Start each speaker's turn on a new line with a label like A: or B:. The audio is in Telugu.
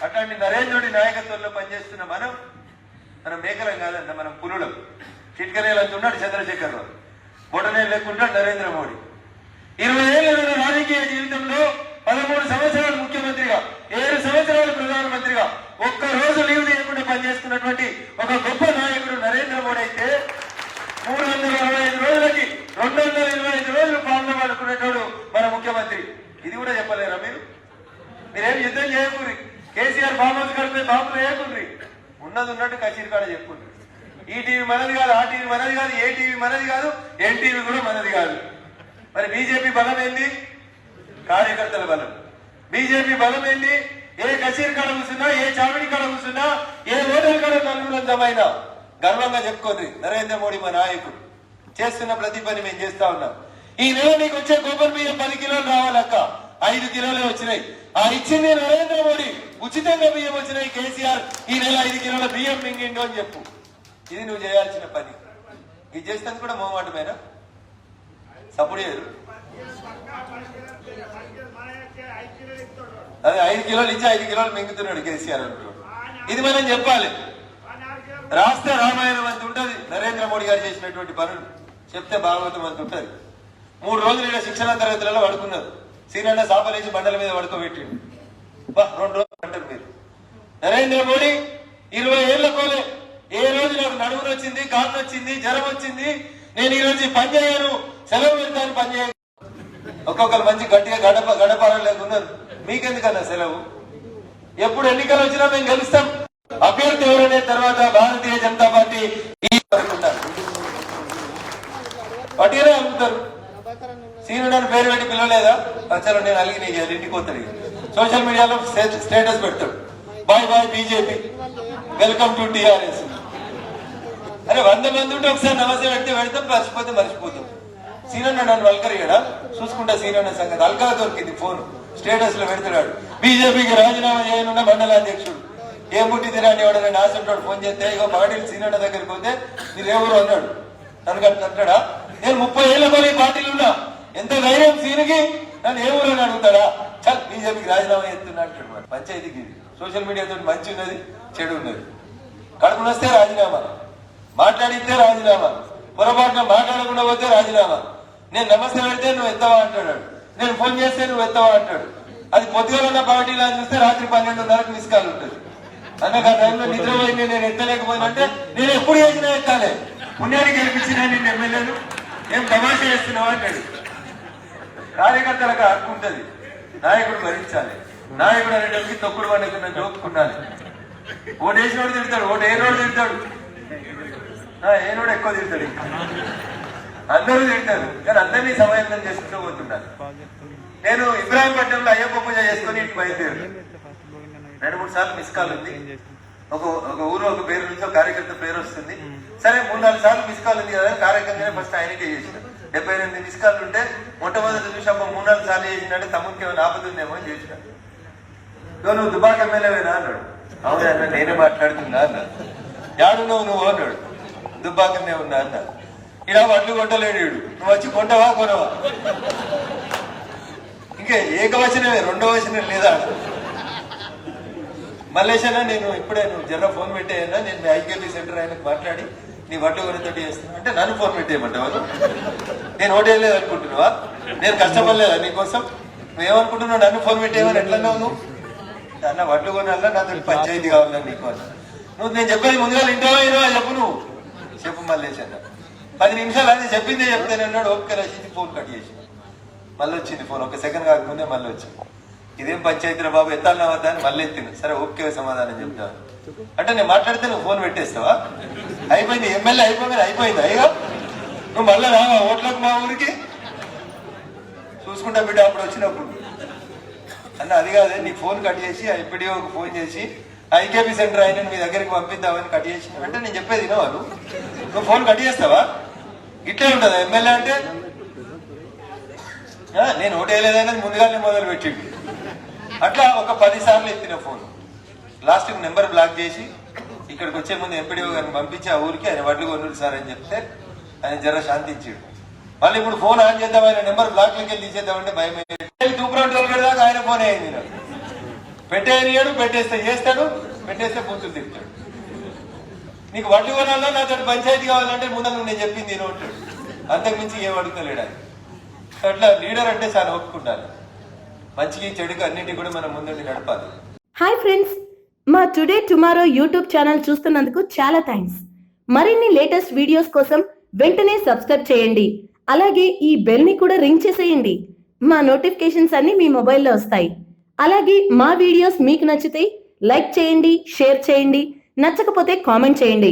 A: అట్లాంటి నరేంద్రుడి నాయకత్వంలో పనిచేస్తున్న మనం మేకలం కాదన్న, మనం పులులం. చిట్కనేలంత ఉన్నాడు చంద్రశేఖర్ రావు, బొటనే లేకుంటాడు నరేంద్ర మోడీ. 20 ఏళ్ళ రాజకీయ జీవితంలో 13 సంవత్సరాలు ముఖ్యమంత్రిగా, 7 సంవత్సరాలు ప్రధానమంత్రిగా ఒక్క రోజు లీవ్ తీయకుండా పనిచేస్తున్నటువంటి ఒక గొప్ప నాయకుడు నరేంద్ర మోడీ అయితే 365 రోజులకి 225 రోజులు పాలన అనుకునేటోడు మన ముఖ్యమంత్రి. ఇది కూడా చెప్పలేరా మీరు? మీరేం యుద్ధం చేయకూరి, కేసీఆర్ ఫామ్ హౌస్ కడిపోయి బాంబులు వేయకుండ్రి, ఉన్నది ఉన్నట్టు కచేరి కాడ చెప్పుకుండ్రి. ఈ టీవీ మనది కాదు, ఆ టీవీ మనది కాదు, ఏ టీవీ మనది కాదు, ఎన్టీవీ కూడా మనది కాదు. మరి బీజేపీ బలం ఏంది? కార్యకర్తల బలం. బీజేపీ బలం ఏంది? ఏ కచేరి కాడ కూర్చున్నా, ఏ చావిడి కాడ కూర్చున్నా, ఏ హోటల్ కాడ నలుగురంతమైనా గర్వంగా చెప్పుకోండి, నరేంద్ర మోడీ మా నాయకుడు, చేస్తున్న ప్రతి పని మేము చేస్తా ఉన్నాం. ఈ నెల నీకు వచ్చే గోపర్ బియ్యం 10 కిలోలు రావాలక్క, 5 కిలోలే వచ్చినాయి. ఆ ఇచ్చింది నరేంద్ర మోడీ, ఉచితంగా బియ్యం వచ్చినాయి. కేసీఆర్ ఈ నెల 5 కిలోల బియ్యం మింగిండు అని చెప్పు. ఇది నువ్వు చేయాల్సిన పని. ఇది చేస్తే కూడా మొహమాటమేనా? సపోర్ట్ చేయరు. అదే 5 కిలోలు ఇచ్చి 5 కిలోలు మింగుతున్నాడు కేసీఆర్ అంటున్నాడు. ఇది మనం చెప్పాలి. రాష్ట్ర రామాయణం అంత ఉంటుంది నరేంద్ర మోడీ గారు చేసినటువంటి పనులు, చెప్తే భాగవతం అంత ఉంటుంది. 3 రోజులు ఇలా శిక్షణ తరగతులలో పడుకున్నారు. సీనన్న సాపలేసి బండల మీద పడుకోబెట్టిండు. 2 రోజులు అంటారు మీరు. నరేంద్ర మోడీ 20 ఏళ్ల కోలే, ఏ రోజు నాకు నడుమును వచ్చింది, కాళ్ళు వచ్చింది, జ్వరం వచ్చింది, నేను ఈ రోజు పని చేయను, సెలవు పెడతాను, పని చేయను. ఒక్కొక్కరు మంచి గట్టిగా గడపాలని లేకున్నారు. మీకెందుకన్నా సెలవు? ఎప్పుడు ఎన్నికలు వచ్చినా మేము గెలుస్తాం. అభ్యర్థి ఎవరనే తర్వాత భారతీయ జనతా పార్టీ పట్టినే అమ్ముతారు. సీనుడు అని పేరు పెట్టి పిలవలేదా? చలో నేను అలిగి నీకు ఇంటికి పోతాడు. సోషల్ మీడియాలో స్టేటస్ పెడతాడు, bye bye BJP, welcome to TRS. అరే 100 మంది ఉంటే ఒకసారి నమస్తే పెడతాం, మర్చిపోతాం. సీనన్న నన్ను వల్కరిగాడా? చూసుకుంటా సీనన్న సంగతి. అల్కా దొరికింది ఫోన్, స్టేటస్ లో పెడతాడు, బీజేపీకి రాజీనామా చేయనున్న మండల అధ్యక్షుడు. ఏం పుట్టి తిరాని వాడని ఆశంటాడు. ఫోన్ చేస్తే ఇగో పార్టీలు సీనన్న దగ్గరికి పోతే మీరు ఎవరు అన్నాడు. నన్ను అంటాడా? నేను 30 ఏళ్ల కొలి పార్టీలు ఉన్నా, ఎంత ధైర్యం సీనుకి, నన్ను ఏ ఊరు అని అడుగుతాడా? చల్ బీజేపీకి రాజీనామా చేస్తున్నా అంటాడు. పంచాయతీకి సోషల్ మీడియాతో మంచి ఉన్నది, చెడు ఉన్నది. కడుపును వస్తే రాజీనామా, మాట్లాడితే రాజీనామా, పొరపాటున మాట్లాడకుండా పోతే రాజీనామా. నేను నమస్తే పెడితే నువ్వు ఎత్తవా అంటాడు, నేను ఫోన్ చేస్తే నువ్వు ఎత్తవా అంటాడు. అది పొద్దుగా పార్టీలా చూస్తే రాత్రి 12:30కి మిస్ కాల్ ఉంటుంది. అన్నకు ఆ టైంలో నిద్రపోయింది, నేను ఎత్తలేకపోయినంటే నేను ఎప్పుడు చేసినా ఎత్తాలే, పుణ్యానికి గెలిపించినా నేను ఎమ్మెల్యేలు, ఏం తమాషా చేస్తున్నావా అంటాడు. కార్యకర్తలకు హక్కు ఉంటుంది, నాయకుడు భరించాలి. నాయకుడు అనేటప్పటికి తొక్కుడు పండుగ జోక్కుండాలి. ఓటు వేసినోడు తిడతాడు, ఓటు ఏనోడు తిడతాడు, ఏనోడు ఎక్కువ తిడతాడు. అందరూ తింటారు, కానీ అందరినీ సమయంలో చేసుకుంటూ పోతున్నారు. నేను ఇబ్రాహీంపట్నంలో అయ్యప్ప పూజ చేసుకుని ఇంటికి బయలుదేరు. 2-3 సార్లు మిస్ కాల్ ఉంది. ఒక ఊరు ఒక పేరు నుంచి ఒక కార్యకర్త పేరు వస్తుంది. సరే 3-4 సార్లు మిస్ కాల్ ఉంది కదా, కార్యకర్తనే ఫస్ట్ ఆయనకే చేసిన. 78 మిస్ కాల్ ఉంటే మొట్టమొదటి చూసి అమ్మ 3-4 సార్లు చేసినట్టే తమ్ముడికి ఏమైనా ఆపతుందేమో అని చేసిన. నువ్వు దుబాక్ ఎమ్మెల్యేవేనా అన్నాడు. అవునా అన్న, నేనే మాట్లాడుతున్నా అన్నాడు. యాడున్నావు నువ్వు అన్నాడు. దుబ్బాకనే ఉన్నా అన్నా. ఇలా వడ్లు కొట్టలేడు, నువ్వు వచ్చి కొంటవా కొనవా? ఇంకే ఏకవచనమే, 2వ వచనం లేదా? మల్లేశనా నేను ఇప్పుడే నువ్వు జర ఫోన్ పెట్టేయన్నా, నేను ఐకేపీ సెంటర్ ఆయనకు మాట్లాడి నీ వడ్లు కొనతోటి చేస్తున్నా అంటే నన్ను ఫోన్ పెట్టేయమంటావు? నేను ఓటేయలేదు అనుకుంటున్నావా? నేను కష్టపడలేదా నీకోసం? నువ్వేమనుకుంటున్నావు? నన్ను ఫోన్ పెట్టేయమని ఎట్లన్నావు నువ్వు? అన్న వడ్లు కొనాలా, నాతో పంచాయతీ కావాలా నీకు అన్న. నువ్వు నేను చెప్పేది ముందుగా వింటావా చెప్పు, నువ్వు చెప్పు మల్లేశన్న. 10 నిమిషాలు అది చెప్పిందే చెప్తాను అన్నాడు. ఓకే రచించి ఫోన్ కట్ చేసి మళ్ళీ వచ్చింది ఫోన్. 1 సెకండ్ కాకముందే మళ్ళీ వచ్చింది. ఇదేం పంచాయతీరా బాబు, ఎత్తాలన్నా వద్దా అని మళ్ళీ ఎత్తిన. సరే ఓకే సమాధానం చెప్తాను అంటే నేను మాట్లాడితే నువ్వు ఫోన్ పెట్టేస్తావా? అయిపోయింది, ఎమ్మెల్యే అయిపోయింది. అయ్యో నువ్వు మళ్ళీ రావా ఓట్లకు మా ఊరికి? చూసుకుంటా బిడ్డ అప్పుడు వచ్చినప్పుడు అన్న. అది కాదే, నీ ఫోన్ కట్ చేసి ఎంపీడీఓకి ఫోన్ చేసి ఐకేపీ సెంటర్ అయిన మీ దగ్గరికి పంపిద్దామని కట్ చేసి అంటే నేను చెప్పేది వినవా? నువ్వు ఫోన్ కట్ చేస్తావా? ఇట్లే ఉంటుందా ఎమ్మెల్యే అంటే? నేను ఓటేయలేదనేది ముందుగానే మొదలు పెట్టిండు. అట్లా ఒక 10 సార్లు ఎత్తిన ఫోన్. లాస్ట్ నెంబర్ బ్లాక్ చేసి ఇక్కడికి వచ్చే ముందు ఎంపీడీఓ గారిని పంపించి ఆ ఊరికి ఆయన వడ్లు కొనుడు సార్ అని చెప్తే ఆయన జర శాంతించాడు. మళ్ళీ ఇప్పుడు ఫోన్ ఆన్ చేద్దాం, ఆయన నెంబర్ బ్లాక్ లోకి వెళ్ళి తీసేద్దామంటే భయం. తూపురంటోళ్ళు దాకా ఆయన ఫోన్ అయింది నాకు. పెట్టేయడు, పెట్టేస్తే చేస్తాడు, పెట్టేస్తే బూతులు తిప్పుతాడు. నీకు వడ్లు కొనాలా నాతో పంచాయతీ కావాలంటే ముందు నువ్వు నేను చెప్పింది నేను ఉంటాడు. అంతకుమించి ఏం అడుగుతలేడు ఆయన. అట్లా లీడర్ అంటే చాలా ఒప్పుకుంటారు. మంచికి చెడుకు అన్నింటి కూడా మనం ముందుండి నడపాలి.
B: హాయ్ ఫ్రెండ్స్, మా టుడే టుమారో యూట్యూబ్ ఛానల్ చూస్తున్నందుకు చాలా థ్యాంక్స్. మరిన్ని లేటెస్ట్ వీడియోస్ కోసం వెంటనే సబ్స్క్రైబ్ చేయండి. అలాగే ఈ బెల్ ని కూడా రింగ్ చేసేయండి. మా నోటిఫికేషన్స్ అన్ని మీ మొబైల్లో వస్తాయి. అలాగే మా వీడియోస్ మీకు నచ్చితే లైక్ చేయండి, షేర్ చేయండి, నచ్చకపోతే కామెంట్ చేయండి.